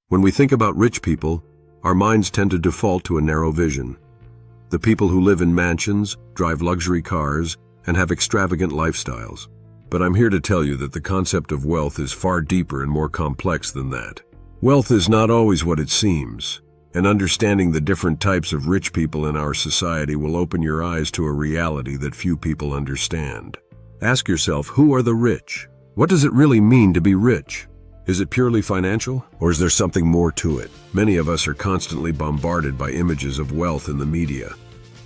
When we think about rich people, our minds tend to default to a narrow vision. The people who live in mansions, drive luxury cars, and have extravagant lifestyles. But I'm here to tell you that the concept of wealth is far deeper and more complex than that. Wealth is not always what it seems, and understanding the different types of rich people in our society will open your eyes to a reality that few people understand. Ask yourself, who are the rich? What does it really mean to be rich? Is it purely financial, or is there something more to it? Many of us are constantly bombarded by images of wealth in the media,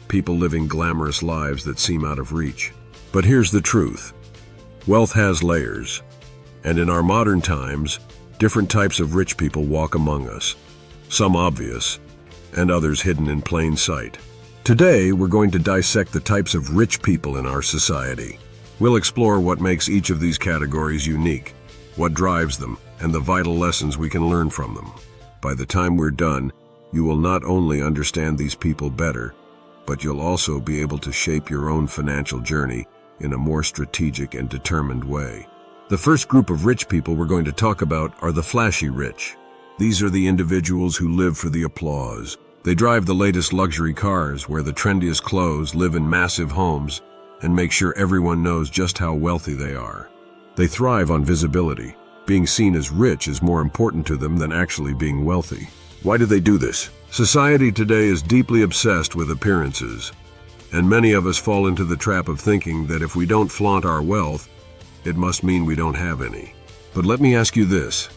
people living glamorous lives that seem out of reach. But here's the truth. Wealth has layers, and in our modern times, different types of rich people walk among us, some obvious, and others hidden in plain sight. Today, we're going to dissect the types of rich people in our society. We'll explore what makes each of these categories unique, what drives them, and the vital lessons we can learn from them. By the time we're done, you will not only understand these people better, but you'll also be able to shape your own financial journey in a more strategic and determined way. The first group of rich people we're going to talk about are the flashy rich. These are the individuals who live for the applause. They drive the latest luxury cars, wear the trendiest clothes, live in massive homes, and make sure everyone knows just how wealthy they are. They thrive on visibility. Being seen as rich is more important to them than actually being wealthy. Why do they do this? Society today is deeply obsessed with appearances, and many of us fall into the trap of thinking that if we don't flaunt our wealth, it must mean we don't have any. But let me ask you this.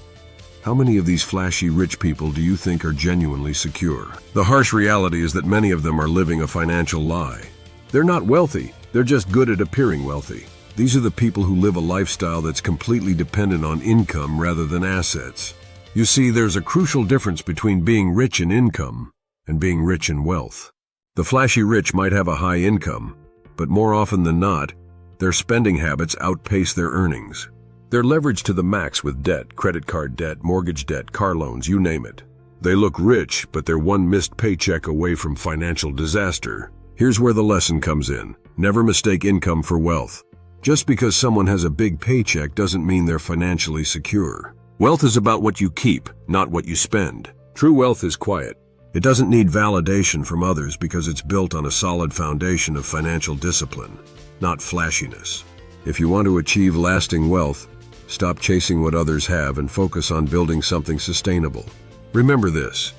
How many of these flashy rich people do you think are genuinely secure? The harsh reality is that many of them are living a financial lie. They're not wealthy, they're just good at appearing wealthy. These are the people who live a lifestyle that's completely dependent on income rather than assets. You see, there's a crucial difference between being rich in income and being rich in wealth. The flashy rich might have a high income, but more often than not, their spending habits outpace their earnings. They're leveraged to the max with debt, credit card debt, mortgage debt, car loans, you name it. They look rich, but they're one missed paycheck away from financial disaster. Here's where the lesson comes in. Never mistake income for wealth. Just because someone has a big paycheck doesn't mean they're financially secure. Wealth is about what you keep, not what you spend. True wealth is quiet. It doesn't need validation from others because it's built on a solid foundation of financial discipline, not flashiness. If you want to achieve lasting wealth, stop chasing what others have and focus on building something sustainable. Remember this.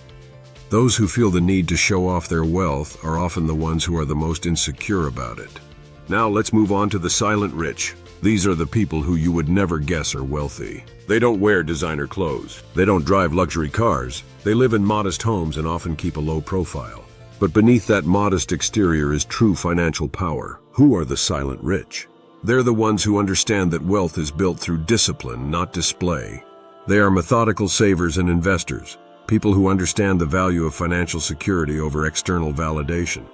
Those who feel the need to show off their wealth are often the ones who are the most insecure about it. Now let's move on to the silent rich. These are the people who you would never guess are wealthy. They don't wear designer clothes. They don't drive luxury cars. They live in modest homes and often keep a low profile. But beneath that modest exterior is true financial power. Who are the silent rich? They're the ones who understand that wealth is built through discipline, not display. They are methodical savers and investors, people who understand the value of financial security over external validation.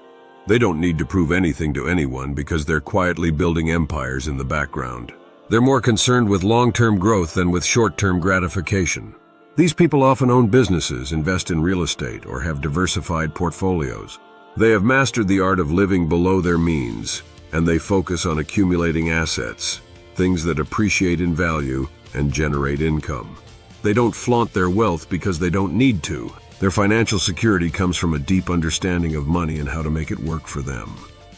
They don't need to prove anything to anyone because they're quietly building empires in the background. They're more concerned with long-term growth than with short-term gratification. These people often own businesses, invest in real estate, or have diversified portfolios. They have mastered the art of living below their means, and they focus on accumulating assets, things that appreciate in value and generate income. They don't flaunt their wealth because they don't need to. Their financial security comes from a deep understanding of money and how to make it work for them.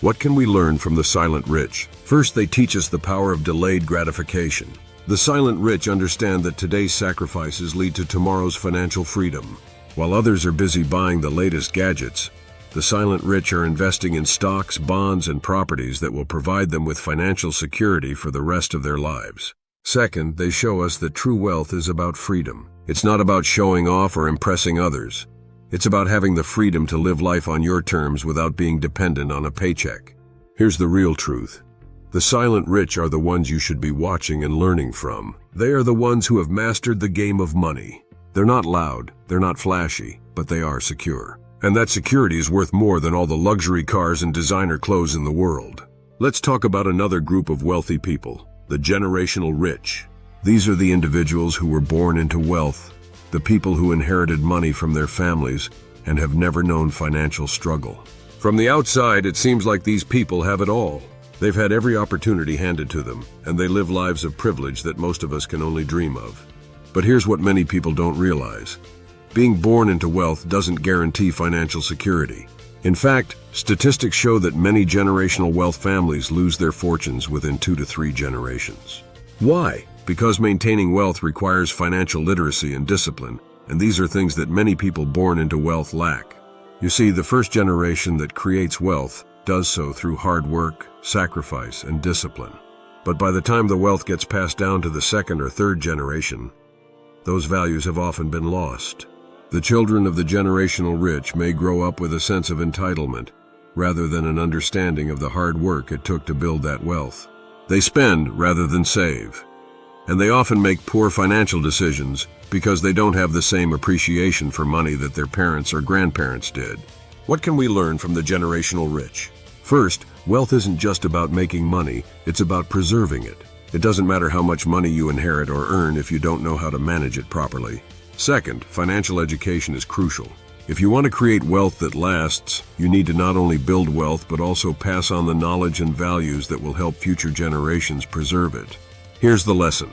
What can we learn from the silent rich? First, they teach us the power of delayed gratification. The silent rich understand that today's sacrifices lead to tomorrow's financial freedom. While others are busy buying the latest gadgets, the silent rich are investing in stocks, bonds, and properties that will provide them with financial security for the rest of their lives. Second, they show us that true wealth is about freedom. It's not about showing off or impressing others. It's about having the freedom to live life on your terms without being dependent on a paycheck. Here's the real truth. The silent rich are the ones you should be watching and learning from. They are the ones who have mastered the game of money. They're not loud, they're not flashy, but they are secure. And that security is worth more than all the luxury cars and designer clothes in the world. Let's talk about another group of wealthy people, the generational rich. These are the individuals who were born into wealth, the people who inherited money from their families and have never known financial struggle. From the outside, it seems like these people have it all. They've had every opportunity handed to them, and they live lives of privilege that most of us can only dream of. But here's what many people don't realize. Being born into wealth doesn't guarantee financial security. In fact, statistics show that many generational wealth families lose their fortunes within 2 to 3 generations. Why? Because maintaining wealth requires financial literacy and discipline, and these are things that many people born into wealth lack. You see, the first generation that creates wealth does so through hard work, sacrifice, and discipline. But by the time the wealth gets passed down to the second or third generation, those values have often been lost. The children of the generational rich may grow up with a sense of entitlement, rather than an understanding of the hard work it took to build that wealth. They spend rather than save. And they often make poor financial decisions because they don't have the same appreciation for money that their parents or grandparents did. What can we learn from the generational rich? First, wealth isn't just about making money, it's about preserving it. It doesn't matter how much money you inherit or earn if you don't know how to manage it properly. Second, financial education is crucial. If you want to create wealth that lasts, you need to not only build wealth but also pass on the knowledge and values that will help future generations preserve it. Here's the lesson.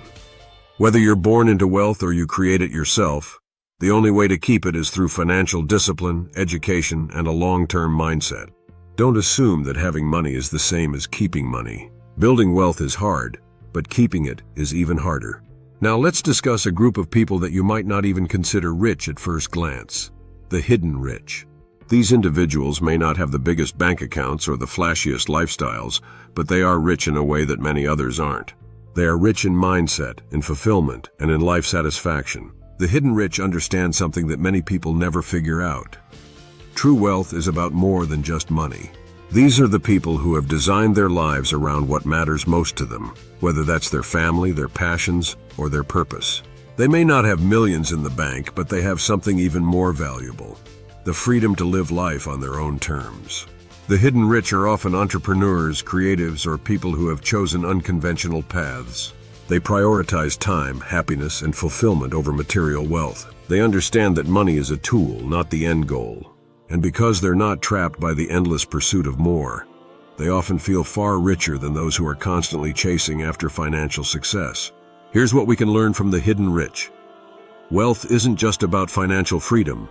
Whether you're born into wealth or you create it yourself, the only way to keep it is through financial discipline, education, and a long-term mindset. Don't assume that having money is the same as keeping money. Building wealth is hard, but keeping it is even harder. Now let's discuss a group of people that you might not even consider rich at first glance. The hidden rich. These individuals may not have the biggest bank accounts or the flashiest lifestyles, but they are rich in a way that many others aren't. They are rich in mindset, in fulfillment, and in life satisfaction. The hidden rich understand something that many people never figure out. True wealth is about more than just money. These are the people who have designed their lives around what matters most to them, whether that's their family, their passions, or their purpose. They may not have millions in the bank, but they have something even more valuable: the freedom to live life on their own terms. The hidden rich are often entrepreneurs, creatives, or people who have chosen unconventional paths. They prioritize time, happiness, and fulfillment over material wealth. They understand that money is a tool, not the end goal. And because they're not trapped by the endless pursuit of more, they often feel far richer than those who are constantly chasing after financial success. Here's what we can learn from the hidden rich. Wealth isn't just about financial freedom.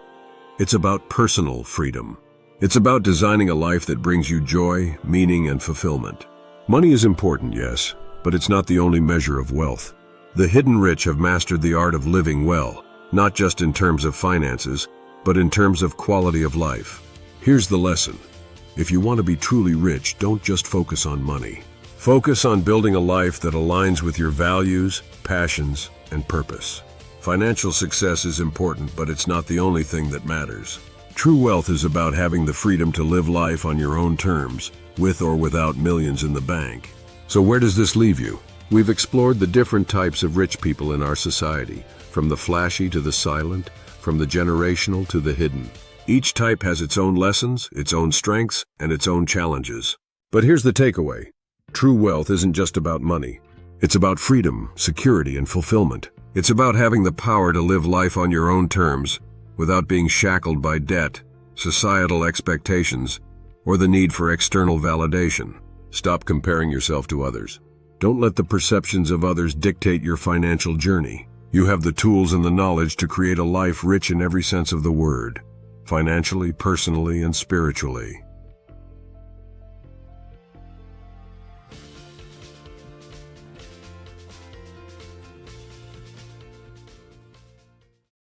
It's about personal freedom. It's about designing a life that brings you joy, meaning, and fulfillment. Money is important, yes, but it's not the only measure of wealth. The hidden rich have mastered the art of living well, not just in terms of finances, but in terms of quality of life. Here's the lesson. If you want to be truly rich, don't just focus on money. Focus on building a life that aligns with your values, passions, and purpose. Financial success is important, but it's not the only thing that matters. True wealth is about having the freedom to live life on your own terms, with or without millions in the bank. So where does this leave you? We've explored the different types of rich people in our society, from the flashy to the silent, from the generational to the hidden. Each type has its own lessons, its own strengths, and its own challenges. But here's the takeaway. True wealth isn't just about money. It's about freedom, security, and fulfillment. It's about having the power to live life on your own terms, without being shackled by debt, societal expectations, or the need for external validation. Stop comparing yourself to others. Don't let the perceptions of others dictate your financial journey. You have the tools and the knowledge to create a life rich in every sense of the word, financially, personally, and spiritually.